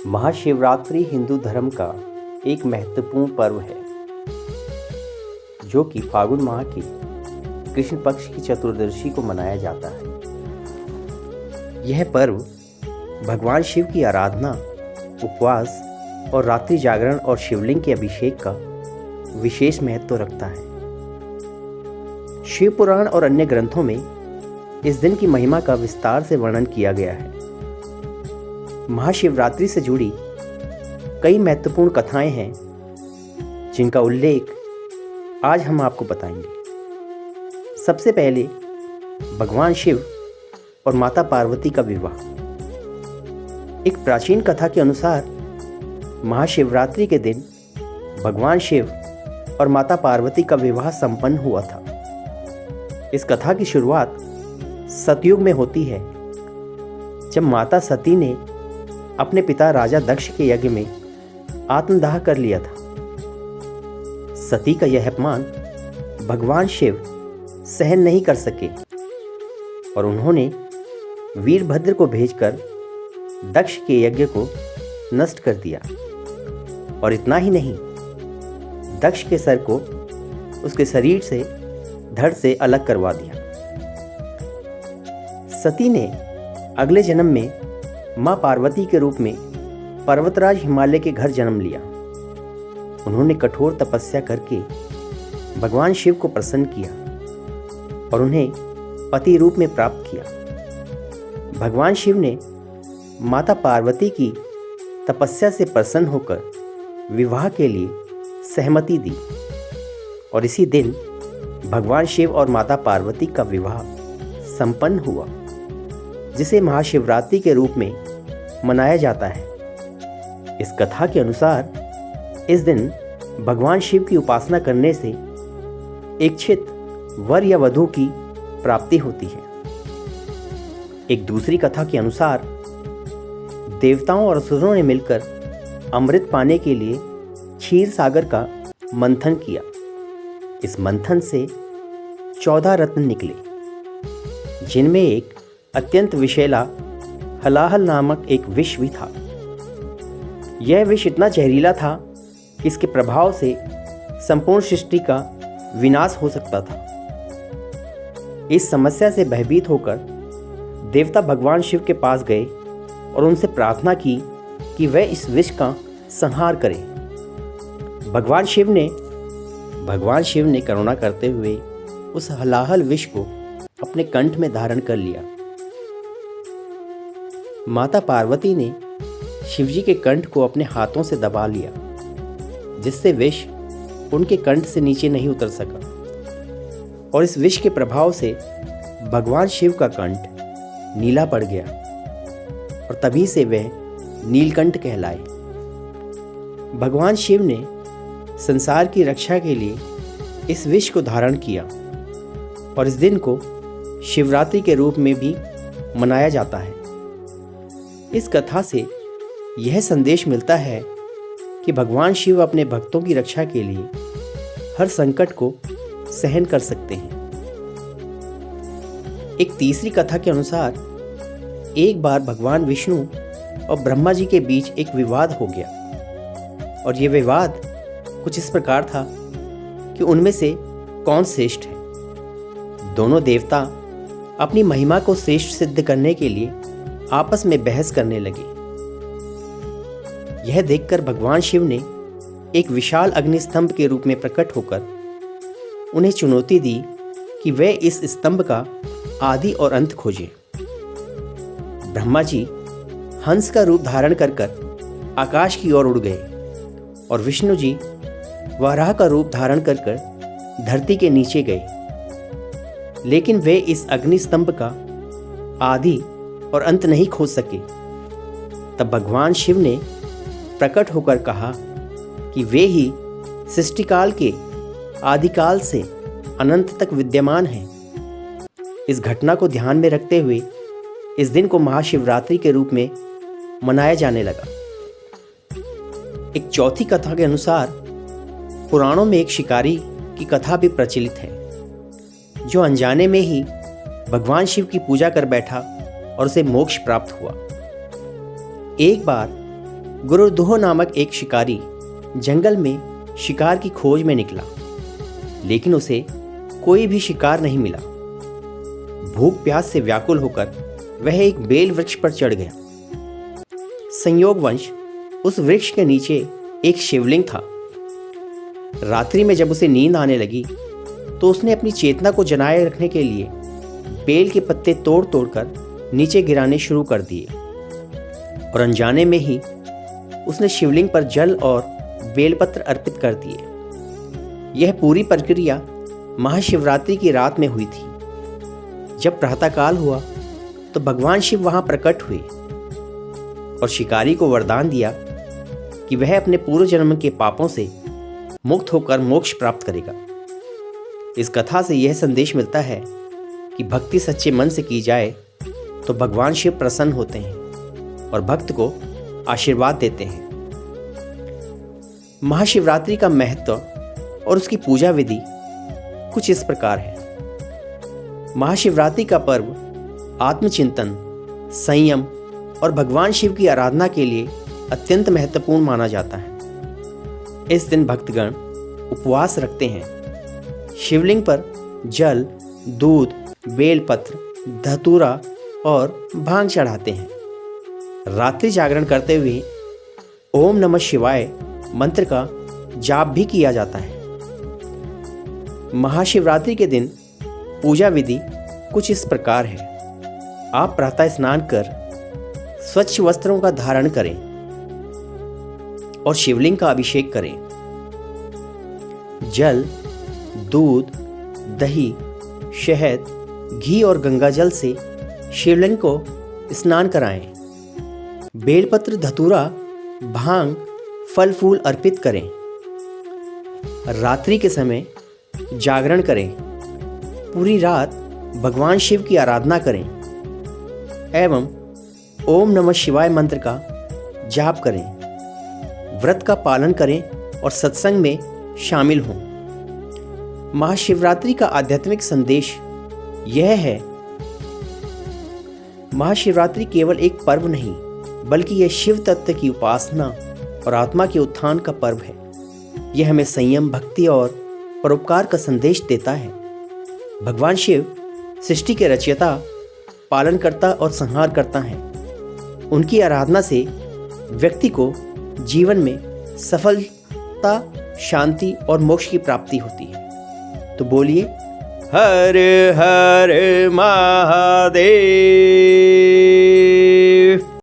महाशिवरात्रि हिंदू धर्म का एक महत्वपूर्ण पर्व है जो कि फागुन माह की कृष्ण पक्ष की चतुर्दशी को मनाया जाता है। यह पर्व भगवान शिव की आराधना, उपवास और रात्रि जागरण और शिवलिंग के अभिषेक का विशेष महत्व रखता है। शिव पुराण और अन्य ग्रंथों में इस दिन की महिमा का विस्तार से वर्णन किया गया है। महाशिवरात्रि से जुड़ी कई महत्वपूर्ण कथाएं हैं जिनका उल्लेख आज हम आपको बताएंगे। सबसे पहले भगवान शिव और माता पार्वती का विवाह। एक प्राचीन कथा के अनुसार महाशिवरात्रि के दिन भगवान शिव और माता पार्वती का विवाह संपन्न हुआ था। इस कथा की शुरुआत सतयुग में होती है, जब माता सती ने अपने पिता राजा दक्ष के यज्ञ में आत्मदाह कर लिया था। सती का यह अपमान भगवान शिव सहन नहीं कर सके और उन्होंने वीरभद्र को भेजकर दक्ष के यज्ञ को नष्ट कर दिया। और इतना ही नहीं, दक्ष के सर को उसके शरीर से धड़ से अलग करवा दिया। सती ने अगले जन्म में मां पार्वती के रूप में पर्वतराज हिमालय के घर जन्म लिया। उन्होंने कठोर तपस्या करके भगवान शिव को प्रसन्न किया और उन्हें पति रूप में प्राप्त किया। भगवान शिव ने माता पार्वती की तपस्या से प्रसन्न होकर विवाह के लिए सहमति दी और इसी दिन भगवान शिव और माता पार्वती का विवाह संपन्न हुआ, जिसे महाशिवरात्रि के रूप में मनाया जाता है। इस कथा के अनुसार इस दिन भगवान शिव की उपासना करने से इच्छित वर या वधू की प्राप्ति होती है। एक दूसरी कथा के अनुसार देवताओं और असुरों ने मिलकर अमृत पाने के लिए क्षीर सागर का मंथन किया। इस मंथन से 14 रत्न निकले, जिनमें एक अत्यंत विषैला हलाहल नामक एक विष भी था। यह विष इतना जहरीला था कि इसके प्रभाव से संपूर्ण सृष्टि का विनाश हो सकता था। इस समस्या से भयभीत होकर देवता भगवान शिव के पास गए और उनसे प्रार्थना की कि वह इस विष का संहार करें। भगवान शिव ने करुणा करते हुए उस हलाहल विष को अपने कंठ में धारण कर लिया। माता पार्वती ने शिवजी के कंठ को अपने हाथों से दबा लिया, जिससे विष उनके कंठ से नीचे नहीं उतर सका और इस विष के प्रभाव से भगवान शिव का कंठ नीला पड़ गया और तभी से वह नीलकंठ कहलाए। भगवान शिव ने संसार की रक्षा के लिए इस विष को धारण किया और इस दिन को शिवरात्रि के रूप में भी मनाया जाता है। इस कथा से यह संदेश मिलता है कि भगवान शिव अपने भक्तों की रक्षा के लिए हर संकट को सहन कर सकते हैं। एक तीसरी कथा के अनुसार एक बार भगवान विष्णु और ब्रह्मा जी के बीच एक विवाद हो गया और यह विवाद कुछ इस प्रकार था कि उनमें से कौन श्रेष्ठ है। दोनों देवता अपनी महिमा को श्रेष्ठ सिद्ध करने के लिए आपस में बहस करने लगे। यह देखकर भगवान शिव ने एक विशाल अग्निस्तंभ के रूप में प्रकट होकर उन्हें चुनौती दी कि वे इस स्तंभ का आदि और अंत खोजें। ब्रह्मा जी हंस का रूप धारण कर आकाश की ओर उड़ गए और विष्णु जी वराह का रूप धारण कर धरती के नीचे गए, लेकिन वे इस अग्निस्तंभ का आदि और अंत नहीं खोज सके। तब भगवान शिव ने प्रकट होकर कहा कि वे ही सृष्टिकाल के आदिकाल से अनंत तक विद्यमान हैं। इस घटना को ध्यान में रखते हुए इस दिन को महाशिवरात्रि के रूप में मनाया जाने लगा। एक चौथी कथा के अनुसार पुराणों में एक शिकारी की कथा भी प्रचलित है, जो अनजाने में ही भगवान शिव की पूजा कर बैठा और उसे मोक्ष प्राप्त हुआ। एक बार गुरुदोह नामक एक शिकारी जंगल में शिकार की खोज में निकला, लेकिन उसे कोई भी शिकार नहीं मिला। भूख प्यास से व्याकुल होकर वह एक बेल वृक्ष पर चढ़ गया। संयोगवश उस वृक्ष के नीचे एक शिवलिंग था। रात्रि में जब उसे नींद आने लगी तो उसने अपनी चेतना को जनाए रखने के लिए बेल के पत्ते तोड़ तोड़कर नीचे गिराने शुरू कर दिए और अनजाने में ही उसने शिवलिंग पर जल और बेलपत्र अर्पित कर दिए। यह पूरी प्रक्रिया महाशिवरात्रि की रात में हुई थी। जब प्रातःकाल हुआ तो भगवान शिव वहां प्रकट हुए और शिकारी को वरदान दिया कि वह अपने पूर्व जन्म के पापों से मुक्त होकर मोक्ष प्राप्त करेगा। इस कथा से यह संदेश मिलता है कि भक्ति सच्चे मन से की जाए तो भगवान शिव प्रसन्न होते हैं और भक्त को आशीर्वाद देते हैं। महाशिवरात्रि का महत्व और उसकी पूजा विधि कुछ इस प्रकार है। महाशिवरात्रि का पर्व आत्मचिंतन, संयम और भगवान शिव की आराधना के लिए अत्यंत महत्वपूर्ण माना जाता है। इस दिन भक्तगण उपवास रखते हैं, शिवलिंग पर जल, दूध, बेलपत्र, धतूरा और भांग चढ़ाते हैं। रात्रि जागरण करते हुए ओम नमः शिवाय मंत्र का जाप भी किया जाता है। महाशिवरात्रि के दिन पूजा विधि कुछ इस प्रकार है। आप प्रातः स्नान कर स्वच्छ वस्त्रों का धारण करें और शिवलिंग का अभिषेक करें। जल, दूध, दही, शहद, घी और गंगाजल से शिवलिंग को स्नान कराएं। बेलपत्र, धतूरा, भांग, फल फूल अर्पित करें। रात्रि के समय जागरण करें। पूरी रात भगवान शिव की आराधना करें एवं ओम नमः शिवाय मंत्र का जाप करें। व्रत का पालन करें और सत्संग में शामिल हों। महाशिवरात्रि का आध्यात्मिक संदेश यह है, महाशिवरात्रि केवल एक पर्व नहीं बल्कि यह शिव तत्व की उपासना और आत्मा के उत्थान का पर्व है। यह हमें संयम, भक्ति और परोपकार का संदेश देता है। भगवान शिव सृष्टि के रचयिता, पालनकर्ता और संहारकर्ता हैं। उनकी आराधना से व्यक्ति को जीवन में सफलता, शांति और मोक्ष की प्राप्ति होती है। तो बोलिए हर हर महादेव।